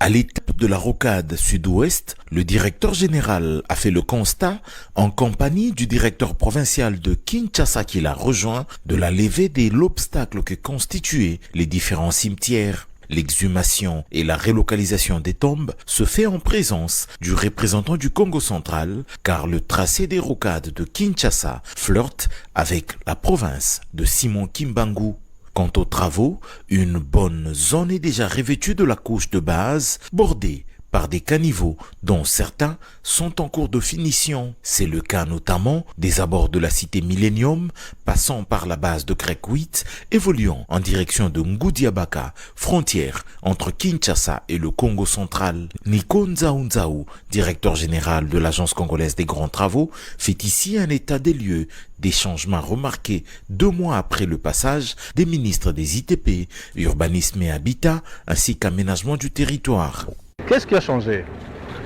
À l'étape de la rocade sud-ouest, le directeur général a fait le constat, en compagnie du directeur provincial de Kinshasa qui l'a rejoint, de la levée de l'obstacle que constituaient les différents cimetières. L'exhumation et la relocalisation des tombes se fait en présence du représentant du Congo central, car le tracé des rocades de Kinshasa flirte avec la province de Simon Kimbangu. Quant aux travaux, une bonne zone est déjà revêtue de la couche de base, bordée par des caniveaux dont certains sont en cours de finition. C'est le cas notamment des abords de la cité Millennium, passant par la base de Grec 8, évoluant en direction de Ngoudiabaka, frontière entre Kinshasa et le Congo central. Nico Nzaounzaou, directeur général de l'Agence congolaise des grands travaux, fait ici un état des lieux des changements remarqués 2 mois après le passage des ministres des ITP, Urbanisme et Habitat, ainsi qu'Aménagement du territoire. Qu'est-ce qui a changé?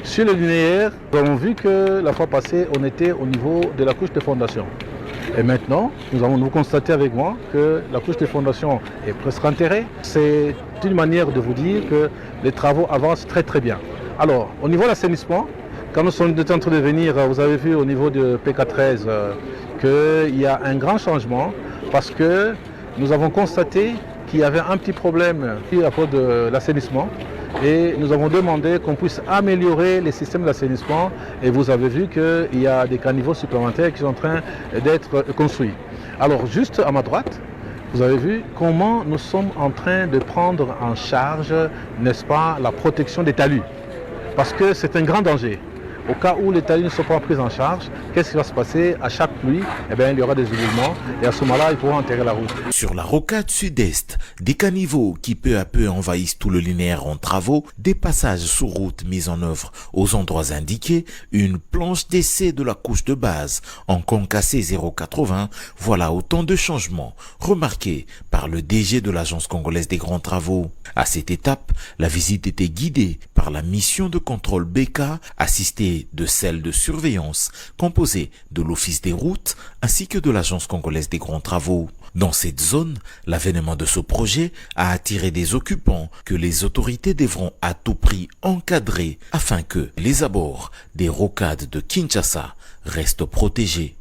Sur le linéaire, nous avons vu que la fois passée, on était au niveau de la couche de fondation. Et maintenant, vous constatez avec moi que la couche de fondation est presque enterrée. C'est une manière de vous dire que les travaux avancent très très bien. Alors, au niveau de l'assainissement, quand nous sommes en train de venir, vous avez vu au niveau de PK13 qu'il y a un grand changement parce que nous avons constaté qu'il y avait un petit problème à cause de l'assainissement. Et nous avons demandé qu'on puisse améliorer les systèmes d'assainissement et vous avez vu qu'il y a des caniveaux supplémentaires qui sont en train d'être construits. Alors juste à ma droite, vous avez vu comment nous sommes en train de prendre en charge, n'est-ce pas, la protection des talus. Parce que c'est un grand danger. Au cas où les talus ne sont pas pris en charge, qu'est-ce qui va se passer? À chaque pluie, il y aura des éboulements et à ce moment-là, ils pourront enterrer la route. Sur la rocade sud-est, des caniveaux qui peu à peu envahissent tout le linéaire en travaux, des passages sous route mis en œuvre aux endroits indiqués, une planche d'essai de la couche de base en concassé 0,80, voilà autant de changements remarqués par le DG de l'Agence congolaise des grands travaux. À cette étape, la visite était guidée par la mission de contrôle BK, assistée de celle de surveillance composée de l'Office des routes ainsi que de l'Agence congolaise des grands travaux. Dans cette zone, l'avènement de ce projet a attiré des occupants que les autorités devront à tout prix encadrer afin que les abords des rocades de Kinshasa restent protégés.